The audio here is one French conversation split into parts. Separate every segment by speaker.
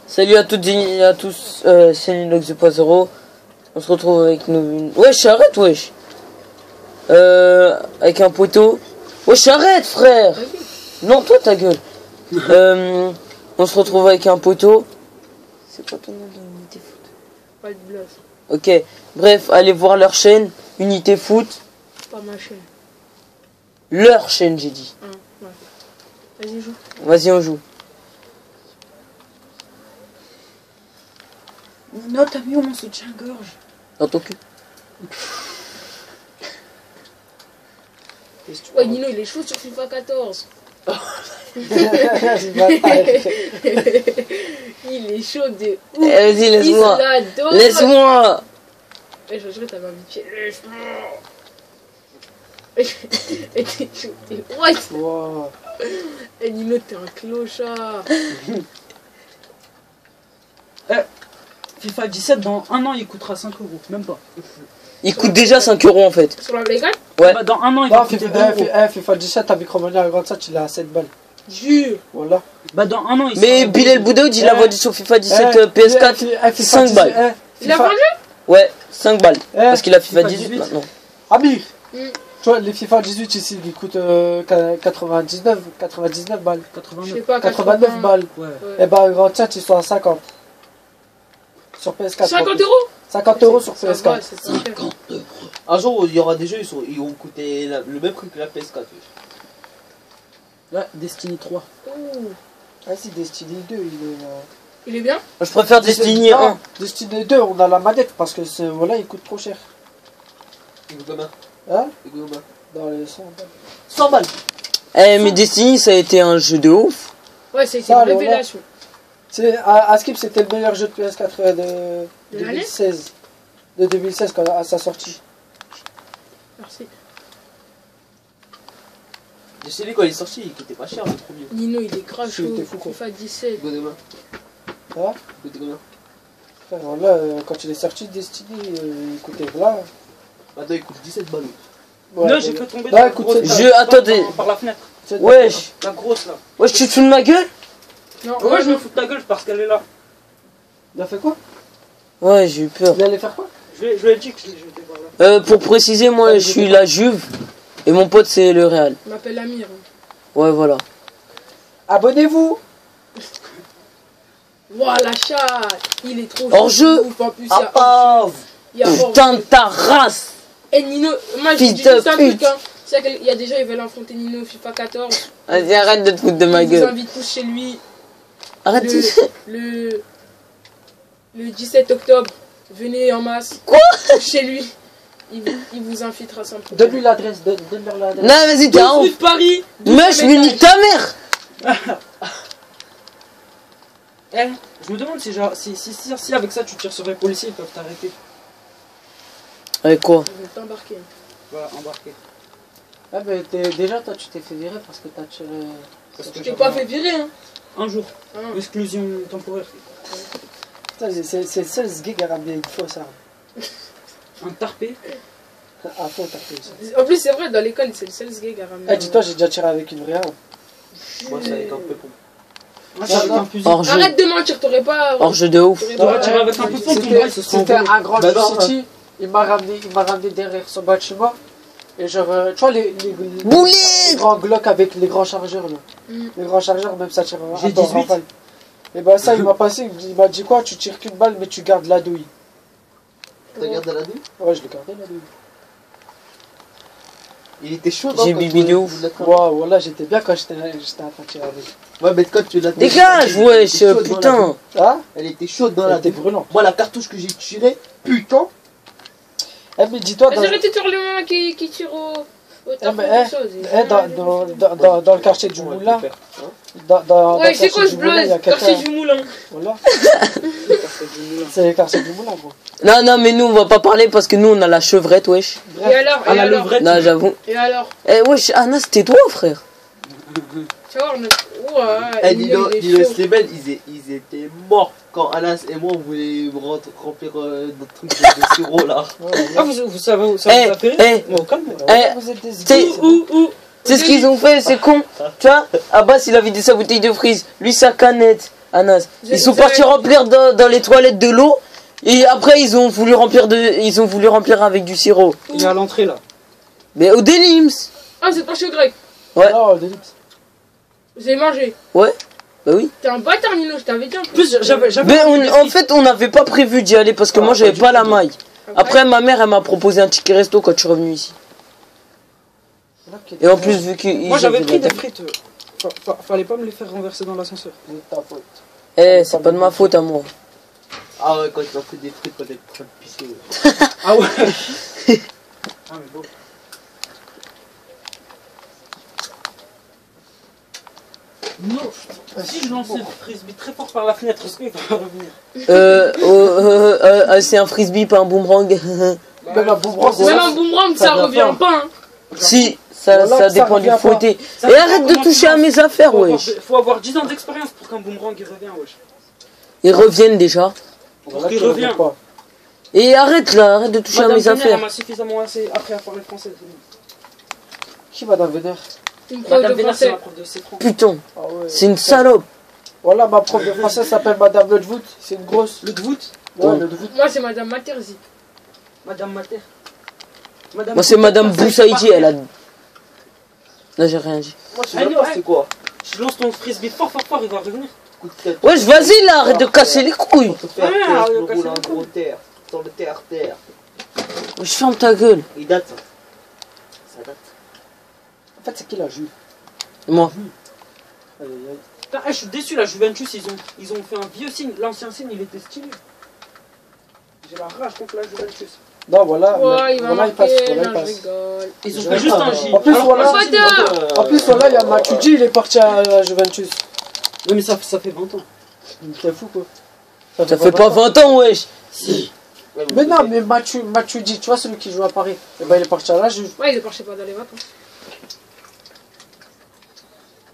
Speaker 1: Salut à toutes et à tous, c'est Ninox 2.0. On se retrouve avec nous. Wesh, arrête, wesh. Avec un poteau. Wesh, arrête, frère. Non, toi, ta gueule. On se retrouve avec un poteau. C'est quoi ton nom d'Unité Foot?
Speaker 2: Pas de blase.
Speaker 1: Ok, bref, allez voir leur chaîne, Unité Foot.
Speaker 2: Pas ma chaîne.
Speaker 1: Leur chaîne, j'ai dit.
Speaker 2: Ouais. Vas-y, joue.
Speaker 1: Vas-y, on joue.
Speaker 3: Non, t'as mis mon soutien-gorge.
Speaker 1: Dans ton cul.
Speaker 2: Ouais, Nino, il est chaud sur FIFA 14. Il est chaud de ouf.
Speaker 1: Vas-y, laisse-moi. Laisse-moi.
Speaker 2: Eh, je dirais, t'avais un pied. Laisse-moi. Et t'es chaud, t'es what?
Speaker 3: Wow.
Speaker 2: Eh, Nino, t'es un clochard.
Speaker 3: FIFA 17, dans un an, il coûtera 5 €. Même pas.
Speaker 1: Il coûte déjà 5 € en fait.
Speaker 2: Sur la légale?
Speaker 1: Ouais.
Speaker 3: Bah, dans un an, il va
Speaker 4: Non,
Speaker 3: coûter 2 €.
Speaker 4: FIFA 17 avec Romania Grandset, il est à 7 balles.
Speaker 2: Jure.
Speaker 4: Voilà.
Speaker 3: Bah, dans un an, il
Speaker 1: Mais
Speaker 3: sera-
Speaker 1: Bilal Boudaoud, il a vendu sur FIFA 17 PS4 5 balles.
Speaker 2: Il a vendu?
Speaker 1: Ouais, 5 balles. Parce qu'il a FIFA 18 maintenant.
Speaker 4: Amir,
Speaker 2: Mm.
Speaker 4: tu vois, les FIFA 18 ici, ils coûtent 99 balles.
Speaker 2: Je
Speaker 3: 89.
Speaker 2: sais pas,
Speaker 4: 89 balles.
Speaker 3: Ouais.
Speaker 4: Et bah, Grandset, ils sont à 50. Sur PS4.
Speaker 2: 50 €?
Speaker 4: 50 € sur
Speaker 2: Ça va,
Speaker 4: PS4.
Speaker 2: c'est pas cher.
Speaker 5: Un jour, il y aura des jeux, ils vont coûter le même prix que la PS4.
Speaker 3: Ouais, Destiny 3.
Speaker 2: Ouh.
Speaker 4: Ah si, Destiny 2, il est...
Speaker 2: Il est bien?
Speaker 1: Je préfère Destiny 1.
Speaker 4: Destiny 2, on a la manette parce que voilà, il coûte trop cher.
Speaker 5: Il coûte combien?
Speaker 4: Hein?
Speaker 5: Il coûte combien?
Speaker 4: Dans les 100 balles.
Speaker 5: 100 balles.
Speaker 1: Eh, mais Destiny, ça a été un jeu de ouf.
Speaker 2: Ouais, c'est
Speaker 4: Ça,
Speaker 2: une
Speaker 4: alors là.
Speaker 2: révélation.
Speaker 4: C'est à Skip, c'était le meilleur jeu de PS4 de
Speaker 2: De l'année
Speaker 4: 2016. De 2016 quand à sa sortie.
Speaker 2: Merci.
Speaker 5: Je sais lui, quand il est sorti, il coûtait pas cher le premier.
Speaker 2: Nino, il est grave chaud.
Speaker 4: T'es fou, quoi.
Speaker 2: FIFA 17.
Speaker 5: Il coûtait combien?
Speaker 4: Hein?
Speaker 5: Il coûtait combien?
Speaker 4: Frère, là, quand il est sorti, Destiny, il coûtait là.
Speaker 5: Attends, il coûte 17 balles.
Speaker 4: Ouais,
Speaker 3: Non, j'ai fait tomber
Speaker 4: là,
Speaker 3: la
Speaker 4: écoute,
Speaker 3: grosse-
Speaker 4: c'est-
Speaker 1: Je, attendez.
Speaker 3: par la fenêtre.
Speaker 1: Wesh.
Speaker 3: La grosse, là.
Speaker 1: Wesh, tu te fous de ma gueule?
Speaker 2: Non,
Speaker 3: Ouais, je me fous de ta gueule parce qu'elle est là.
Speaker 4: Il a fait quoi?
Speaker 1: Ouais, j'ai eu peur.
Speaker 4: Il allait faire quoi?
Speaker 3: Je lui ai dit que je l'étais par là.
Speaker 1: Pour préciser, moi, je suis la Juve. Et mon pote, c'est le Real.
Speaker 2: il m'appelle Amir. Hein.
Speaker 1: Ouais, voilà.
Speaker 4: Abonnez-vous!
Speaker 2: Ouah, la chatte. Il est trop
Speaker 1: Hors
Speaker 2: chaud.
Speaker 1: jeu.
Speaker 2: Ouf. En plus,
Speaker 1: Ah, paf.
Speaker 2: il y a hors
Speaker 1: Putain de
Speaker 2: jeu.
Speaker 1: ta race.
Speaker 2: Et Nino, moi je
Speaker 1: Fils
Speaker 2: dis
Speaker 1: de
Speaker 2: juste un
Speaker 1: pute.
Speaker 2: truc. Hein. C'est qu'il y a des gens, ils veulent affronter Nino au FIFA 14.
Speaker 1: Vas-y, arrête de te foutre de ma
Speaker 2: Il vous
Speaker 1: gueule.
Speaker 2: invite tous chez lui.
Speaker 1: Arrête.
Speaker 2: Le 17 octobre, venez en masse.
Speaker 1: Quoi?
Speaker 2: Chez lui. Il vous invitera sans problème.
Speaker 4: Donne-lui l'adresse, donne-leur l'adresse.
Speaker 1: Non, vas-y, t'es un
Speaker 2: 12 rue
Speaker 1: ouf.
Speaker 2: de Paris.
Speaker 1: Mais je me nique ta mère.
Speaker 3: Eh, je me demande si, genre, si avec ça tu tires sur les policiers, ils peuvent t'arrêter.
Speaker 1: Avec quoi?
Speaker 2: Ils vont t'embarquer.
Speaker 3: Voilà, embarqué.
Speaker 4: Ah, mais déjà, toi, tu t'es fait virer parce que t'as tiré.
Speaker 3: Parce que
Speaker 2: Je t'ai pas fait virer, hein.
Speaker 3: Un jour.
Speaker 2: Ah.
Speaker 3: Exclusion temporaire.
Speaker 4: Putain, c'est le seul gars qui a ramené une fausse arme.
Speaker 3: Un tarpé.
Speaker 4: À fond, t'as fait ça.
Speaker 2: En plus, c'est vrai, dans l'école, c'est le seul gay qui a ramené.
Speaker 4: Eh, dis-toi, j'ai déjà tiré avec une vraie arme.
Speaker 5: Moi, c'est avec un peu pour.
Speaker 3: Un avec
Speaker 4: non.
Speaker 3: un fusil.
Speaker 1: Hors jeu.
Speaker 2: Arrête de mentir, t'aurais pas.
Speaker 1: Hors jeu de ouf.
Speaker 2: t'aurais
Speaker 3: T'aurais
Speaker 2: pas-
Speaker 3: tiré avec un peu de ton bras, ils se serait
Speaker 4: C'était
Speaker 3: envolés.
Speaker 4: un grand
Speaker 5: Bah non,
Speaker 4: City. Il m'a ramené derrière son bâtiment. Et genre, tu vois, les
Speaker 1: Boulet.
Speaker 4: grands Glock avec les grands chargeurs là.
Speaker 2: Mm.
Speaker 4: Les grands chargeurs, même ça tire
Speaker 3: J'ai
Speaker 4: un temps
Speaker 3: 18.
Speaker 4: rafale. Et bah, ça, il m'a passé. Il m'a dit quoi? Tu tires qu'une balle, mais tu gardes la douille.
Speaker 5: T'as gardé la douille?
Speaker 4: Ouais, je l'ai gardé la douille.
Speaker 5: Il était chaud,
Speaker 1: J'ai
Speaker 5: quand
Speaker 1: bibi
Speaker 5: tu-
Speaker 1: de ouf.
Speaker 5: vous l'attrapez.
Speaker 4: Waouh, voilà, j'étais bien quand j'étais en train de tirer avec.
Speaker 5: Ouais, mais quand tu l'as.
Speaker 1: Dégage, wesh,
Speaker 5: Elle était chaude dans la
Speaker 1: putain.
Speaker 5: douille.
Speaker 4: Hein?
Speaker 5: Elle était chaude dans
Speaker 4: Elle
Speaker 5: la
Speaker 4: était
Speaker 5: douille.
Speaker 4: brûlante.
Speaker 5: Moi, la cartouche que j'ai tirée, putain.
Speaker 4: Eh, mais dis-toi,
Speaker 2: Vas-y, arrêtez de faire le moment qui tire au tapon,
Speaker 4: mais,
Speaker 2: quelque chose.
Speaker 4: dans le quartier du
Speaker 5: Comment elle
Speaker 4: Moulin,
Speaker 5: peut faire, hein?
Speaker 4: dans
Speaker 2: Ouais,
Speaker 4: le
Speaker 2: c'est quoi
Speaker 4: quartier
Speaker 2: ce
Speaker 4: du Moulin, il y a
Speaker 2: blaze? Quartier
Speaker 4: quelqu'un.
Speaker 2: du Moulin.
Speaker 4: Voilà. C'est le quartier du Moulin, gros.
Speaker 1: Non, non, mais nous, on va pas parler parce que nous, on a la chevrette, wesh.
Speaker 2: Et alors?
Speaker 3: Ah,
Speaker 2: Et
Speaker 3: la
Speaker 2: alors?
Speaker 3: levrette.
Speaker 1: Non, j'avoue.
Speaker 2: Et alors?
Speaker 1: Eh, wesh, Anna, c'était toi, frère.
Speaker 2: Tu vois, on a. Ouah,
Speaker 5: Eh,
Speaker 2: Nino, il est
Speaker 5: Nino
Speaker 2: chaud.
Speaker 5: Slimane, ils étaient morts quand Alas et moi on voulait remplir notre truc de sirop là.
Speaker 3: Ah, vous savez, ça
Speaker 1: Eh,
Speaker 3: vous a fait
Speaker 1: eh,
Speaker 3: rire? Bon, calme.
Speaker 1: Eh,
Speaker 4: Vous êtes des
Speaker 1: t'es-
Speaker 4: idiots.
Speaker 1: c'est ce qu'ils ont fait, c'est con. Tu vois, Abbas, il a vidé sa bouteille de frise. Lui, sa canette. Anas. Ils sont partis remplir dans les toilettes de l'eau. Et après, ils ont voulu remplir avec du sirop.
Speaker 3: Il est à l'entrée là.
Speaker 1: Mais au Denims.
Speaker 2: Ah, c'est pas chez Greg.
Speaker 1: Ouais.
Speaker 4: Non, Délix.
Speaker 2: Vous avez mangé.
Speaker 1: Ouais. Bah oui.
Speaker 2: T'es un bâtard, Nino, je t'avais dit.
Speaker 3: En plus, j'avais.
Speaker 1: Mais en fait, on n'avait pas prévu d'y aller parce que moi, j'avais pas la maille. Après, ma mère, elle m'a proposé un ticket resto quand je suis revenu ici. Et en plus, vu que.
Speaker 3: Moi, j'avais pris des frites. Fallait pas me les faire renverser dans l'ascenseur.
Speaker 4: C'est ta faute.
Speaker 1: Eh, c'est pas de ma faute à moi.
Speaker 5: Ah ouais, quand tu as pris des frites, quand t'es en train de pisser. Ouais.
Speaker 3: Ah ouais. Ah mais bon. Non, si je lançais le frisbee très fort par la fenêtre, est-ce qu'il va revenir?
Speaker 1: C'est un frisbee, pas un boomerang.
Speaker 4: Même un boomerang,
Speaker 2: Même un boomerang, ça revient pas. Hein.
Speaker 1: Si, ça
Speaker 4: Voilà,
Speaker 1: dépend
Speaker 4: ça
Speaker 1: du
Speaker 4: revient
Speaker 1: fouetté.
Speaker 3: Ça
Speaker 1: Et
Speaker 3: dépend
Speaker 1: arrête de
Speaker 3: comment tu
Speaker 1: toucher à
Speaker 3: lances.
Speaker 1: mes affaires, wesh.
Speaker 3: Faut avoir 10 ans d'expérience pour qu'un boomerang il revienne, wesh.
Speaker 1: Ils reviennent déjà.
Speaker 3: Pour qu'il revienne.
Speaker 4: pas.
Speaker 1: Et arrête là, arrête de toucher à
Speaker 3: Madame
Speaker 1: mes
Speaker 3: Vénère, elle
Speaker 1: affaires.
Speaker 3: m'a suffisamment assez appris à parler français.
Speaker 4: Qui Madame Vénère?
Speaker 2: Une preuve
Speaker 3: Madame
Speaker 2: de
Speaker 3: Vénère, c'est
Speaker 2: français.
Speaker 3: ma prof de C3.
Speaker 1: Putain,
Speaker 4: Ah ouais.
Speaker 1: c'est une salope.
Speaker 4: Voilà, ma prof de français s'appelle Madame Ledvout. C'est une grosse.
Speaker 3: Le Dvout,
Speaker 4: Ouais, Ledvout.
Speaker 2: Moi, c'est Madame Materzi.
Speaker 3: Madame Mater. Madame
Speaker 1: Moi, c'est Madame
Speaker 3: Mater,
Speaker 1: Boussaïdi, elle a. Là, j'ai rien dit.
Speaker 5: Moi, je sais
Speaker 3: Ah,
Speaker 5: même
Speaker 3: non,
Speaker 5: pas c'est quoi.
Speaker 3: Je lance ton frisbee fort, il va revenir.
Speaker 5: Coup de tête.
Speaker 1: Wesh, vas-y là, arrête de casser les couilles.
Speaker 5: On peut faire
Speaker 3: Ah,
Speaker 5: terre, je
Speaker 3: on
Speaker 5: me
Speaker 3: va
Speaker 5: roule
Speaker 3: casser
Speaker 5: un
Speaker 3: le
Speaker 5: gros terre. Dans le terre.
Speaker 1: Wesh, ferme ta gueule.
Speaker 5: Il date ça. Ça date.
Speaker 4: En fait, c'est qui la juive?
Speaker 1: Moi.
Speaker 4: Aïe, aïe, aïe.
Speaker 3: Putain, je suis déçu, la Juventus, ils ont fait un vieux signe. L'ancien signe, il était stylé. J'ai la rage contre la Juventus.
Speaker 4: Non, voilà.
Speaker 2: Ouais, il va
Speaker 4: voilà, il passe.
Speaker 2: marquer.
Speaker 4: Voilà, il
Speaker 2: Non, je
Speaker 4: passe.
Speaker 2: rigole.
Speaker 3: Ils ont
Speaker 4: Je
Speaker 3: fait juste un
Speaker 4: rigole.
Speaker 3: J.
Speaker 4: En plus,
Speaker 3: Alors,
Speaker 4: voilà.
Speaker 3: moi, je dis,
Speaker 4: En plus, voilà, il y a Matuidi, il est parti à la Juventus.
Speaker 3: Oui, mais ça fait 20 ans.
Speaker 4: C'est fou, quoi.
Speaker 1: Ça fait pas 20 ans, wesh.
Speaker 3: Si.
Speaker 5: Ouais,
Speaker 4: Mais non, mais Matuidi, tu vois, celui qui joue à Paris, et ben il est parti à la Juve.
Speaker 2: Ouais, il est parti pas dans les vacances.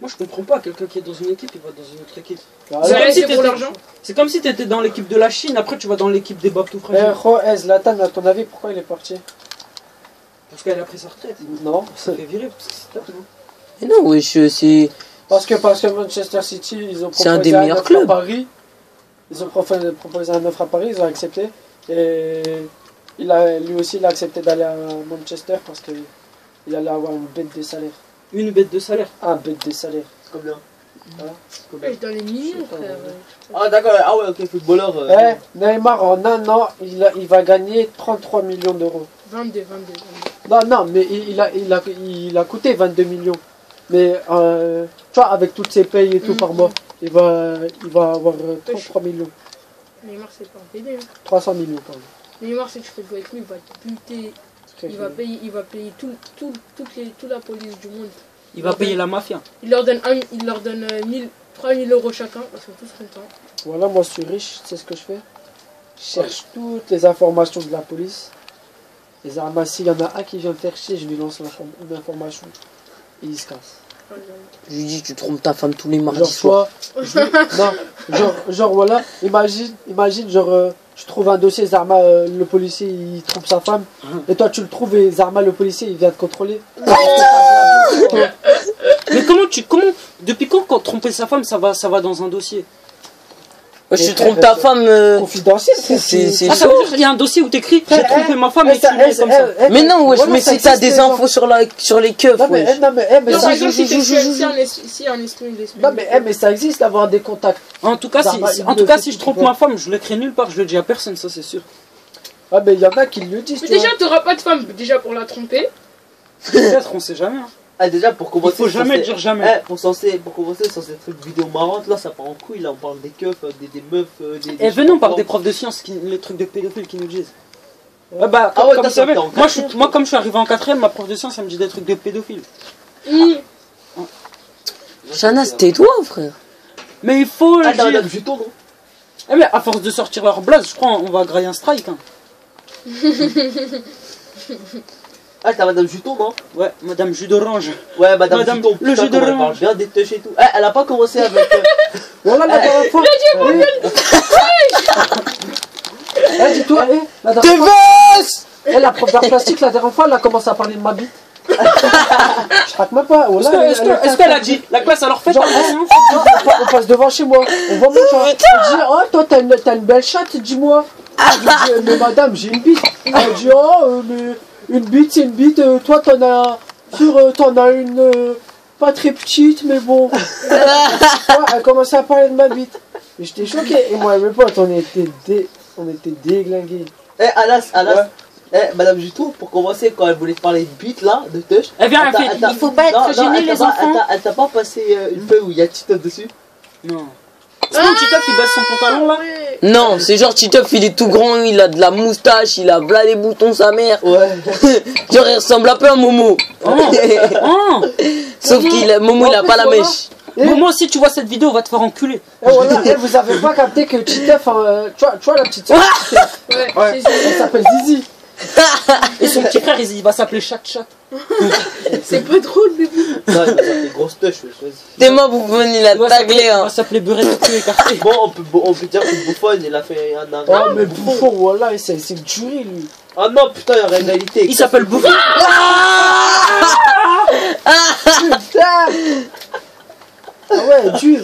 Speaker 3: Moi, je comprends pas. Quelqu'un qui est dans une équipe, il va dans une autre équipe.
Speaker 4: Ah,
Speaker 2: C'est
Speaker 3: comme
Speaker 2: comme
Speaker 3: si
Speaker 2: pour
Speaker 3: t'étais-
Speaker 2: l'argent.
Speaker 3: C'est comme si t'étais dans l'équipe de la Chine, après tu vas dans l'équipe des Babtou
Speaker 4: Eh,
Speaker 3: fragiles.
Speaker 4: Zlatan, à ton avis, pourquoi il est parti?
Speaker 3: Parce qu'elle a pris sa retraite.
Speaker 4: Non,
Speaker 3: Ça fait virer parce que c'est top, non?
Speaker 1: Mais non, wesh, c'est.
Speaker 4: parce que Manchester City, ils ont
Speaker 1: C'est un
Speaker 4: proposé
Speaker 1: des meilleurs
Speaker 4: offre
Speaker 1: clubs.
Speaker 4: à Paris. Ils ont proposé un offre à Paris, ils ont accepté. Et lui aussi, il a accepté d'aller à Manchester parce que il allait avoir une bête de salaire.
Speaker 3: Une bête de salaire.
Speaker 4: Un bête de salaire.
Speaker 5: Combien?
Speaker 2: Ouais, dans les millions, frère.
Speaker 5: Ah d'accord, ah ouais, ok, footballeur.
Speaker 4: Neymar, en un an, il va gagner 33 millions d'euros.
Speaker 2: 22.
Speaker 4: Non, mais il a coûté 22 millions. Mais, tu vois, avec toutes ses payes et tout par mois, il va avoir 33 millions.
Speaker 2: Neymar, c'est pas un PD. Hein.
Speaker 4: 300 millions, pardon.
Speaker 2: Neymar, c'est que tu fais jouer avec lui, il va te buter. Il va payer toute la police du monde.
Speaker 3: Il va payer la mafia.
Speaker 2: Il leur donne 3000 euros chacun, ils sont tous contents.
Speaker 4: Voilà, moi je suis riche, tu sais ce que je fais? Je cherche toutes les informations de la police. Les armes, s'il y en a un qui vient me faire chier, je lui lance une information. Et il se casse.
Speaker 1: Je lui dis, tu trompes ta femme tous les mardis
Speaker 4: Genre,
Speaker 1: soirs.
Speaker 4: genre voilà, imagine, genre, tu trouves un dossier, Zarma, le policier, il trompe sa femme, et toi tu le trouves, et Zarma, le policier, il vient te contrôler.
Speaker 3: Mais depuis quand tromper sa femme, ça va dans un dossier?
Speaker 1: Wesh, tu trompes ta femme.
Speaker 4: Confidentiel,
Speaker 1: c'est
Speaker 3: Ah, ça veut dire qu'il y a un dossier où t'écris j'ai trompé ma femme et tu le mets comme ça.
Speaker 1: Mais non, wesh,
Speaker 4: voilà,
Speaker 1: mais
Speaker 4: ça
Speaker 1: si t'as
Speaker 4: existe,
Speaker 1: des
Speaker 4: les gens.
Speaker 1: infos sur les keufs,
Speaker 4: Non mais,
Speaker 1: wesh.
Speaker 2: Non, par
Speaker 4: ça,
Speaker 2: exemple, si un esprit,
Speaker 4: non, mais ça existe d'avoir des contacts.
Speaker 3: En tout cas,
Speaker 4: Zarma,
Speaker 3: si
Speaker 4: il le fait
Speaker 3: je
Speaker 4: tout
Speaker 3: trompe
Speaker 4: le temps.
Speaker 3: ma femme, je l'écris nulle part, je le dis à personne, ça c'est sûr.
Speaker 4: Ah, mais il y en a qui le disent.
Speaker 2: Mais
Speaker 4: tu vois.
Speaker 2: déjà, t'auras pas de femme déjà pour la tromper.
Speaker 3: Peut-être, on sait jamais. Hein.
Speaker 5: Ah déjà pour
Speaker 3: Il
Speaker 5: commencer.
Speaker 3: faut jamais
Speaker 5: censé-
Speaker 3: dire jamais.
Speaker 5: pour commencer sur ces trucs vidéo marrantes là, ça part en couille là, on parle des keufs, des meufs, des.
Speaker 3: Et venons par des profs de sciences, les trucs de pédophiles qui nous disent.
Speaker 4: Ouais.
Speaker 3: Bah,
Speaker 5: Ah ouais,
Speaker 3: comme
Speaker 5: t'as
Speaker 3: vous savez,
Speaker 5: sorti en
Speaker 3: moi,
Speaker 5: quatrième.
Speaker 3: moi comme je suis arrivé en 4ème, ma prof de sciences elle me dit des trucs de pédophiles.
Speaker 1: Shanas, tais-toi, frère.
Speaker 3: Mais il faut le
Speaker 5: Ah t'as
Speaker 3: dire.
Speaker 5: Madame Juton non?
Speaker 3: Eh mais à force de sortir leur blaze, je crois on va grailler un strike. Hein.
Speaker 5: Ah t'as Madame Juton non?
Speaker 3: Ouais, Madame Jus d'orange.
Speaker 5: Ouais Madame
Speaker 3: Madame,
Speaker 5: Juton,
Speaker 3: le
Speaker 5: putain,
Speaker 3: jus
Speaker 5: comment elle
Speaker 3: d'orange.
Speaker 5: parle bien des touches et tout. Elle a pas commencé avec.
Speaker 4: Voilà la dernière fois. Dis-toi, la
Speaker 1: T'es
Speaker 4: dernière fois,
Speaker 1: vache.
Speaker 4: la prof d'art plastique, la dernière fois, elle a commencé à parler de ma bite. Je craque même pas. Oh, là,
Speaker 3: Est-ce qu'elle a dit la classe alors faites
Speaker 4: Genre,
Speaker 3: attention.
Speaker 4: on passe devant chez moi. On voit mon chat. Elle dit, oh, toi, t'as une belle chatte, dis-moi. Je lui dis, mais madame, j'ai une bite. Elle dit, oh, mais une bite, c'est une bite. Toi, t'en as une pas très petite, mais bon. Ouais, elle commençait à parler de ma bite. Et j'étais choqué. Et moi et mes potes, on était déglingués.
Speaker 5: Eh, Alas,
Speaker 4: Ouais.
Speaker 5: eh, Madame Jutou, pour commencer, quand elle voulait te parler de bite là, de touch.
Speaker 3: Elle vient, elle fait. Il faut pas être gêné les enfants.
Speaker 5: Elle t'a pas passé une feuille où il y a Titeuf dessus?
Speaker 3: Non. C'est pas Titeuf qui baisse son pantalon là?
Speaker 1: Non, c'est genre Titeuf, il est tout grand, il a de la moustache, il a bla les boutons sa mère.
Speaker 5: Ouais.
Speaker 1: Genre il ressemble un peu à Momo.
Speaker 3: Oh.
Speaker 1: Sauf Momo il a pas la mèche.
Speaker 3: Moi aussi, tu vois cette vidéo, on va te faire enculer.
Speaker 4: Et voilà, et vous avez pas capté que Titeuf, tu vois la petite soeur,
Speaker 2: Ouais,
Speaker 4: ouais, elle s'appelle Zizi.
Speaker 3: Et son petit frère, il va s'appeler Chat.
Speaker 2: c'est pas drôle, bébé.
Speaker 5: Non, il va s'appeler grosse touche, vas-y.
Speaker 1: T'es moi Bouffon, il a taglé
Speaker 3: Il
Speaker 1: hein.
Speaker 3: va s'appeler Beurre de cul écarté.
Speaker 5: Bon, on peut dire que Bouffon, il a fait un arrêt.
Speaker 4: Oh, mais Bouffon, voilà, c'est une tuerie, lui.
Speaker 5: Ah non, putain, il y a réalité.
Speaker 3: Il s'appelle Bouffon.
Speaker 4: Putain. Ah ouais, dur.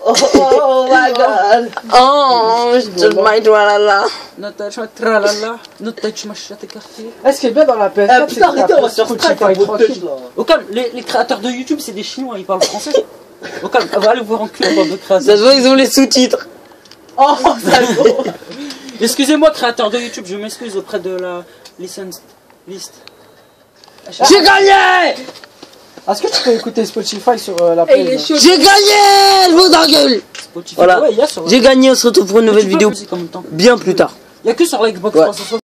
Speaker 5: Oh my god.
Speaker 1: Oh, je te mets toi là.
Speaker 3: Notre tralala, notre tête machin écarté.
Speaker 4: Eh, ce qui est bien dans la PS4,
Speaker 5: Eh
Speaker 4: c'est
Speaker 5: putain,
Speaker 4: que
Speaker 5: arrêtez, on va se faire
Speaker 4: Spotify
Speaker 5: strike avec votre touch
Speaker 4: tranquille.
Speaker 5: là.
Speaker 3: Au calme, les créateurs de YouTube, c'est des Chinois, ils parlent français. Au calme, on va aller voir enculer bande de
Speaker 1: Ça
Speaker 3: créateurs.
Speaker 1: se voit, ils ont les sous-titres.
Speaker 5: Oh, ça go.
Speaker 3: Excusez-moi, créateur de YouTube, je m'excuse auprès de la license list.
Speaker 1: J'ai gagné.
Speaker 4: Est-ce que tu peux écouter Spotify sur la
Speaker 2: Et il est
Speaker 4: PS?
Speaker 2: chaud.
Speaker 1: J'ai gagné. Je vous engueule.
Speaker 3: Spotify.
Speaker 1: Voilà.
Speaker 3: Ouais, il y a sur.
Speaker 1: J'ai gagné, on se retrouve pour une nouvelle
Speaker 3: Tu peux
Speaker 1: vidéo
Speaker 3: musique en même temps.
Speaker 1: bien plus tard.
Speaker 3: Il y a que sur la Xbox
Speaker 1: Ouais.
Speaker 3: 360.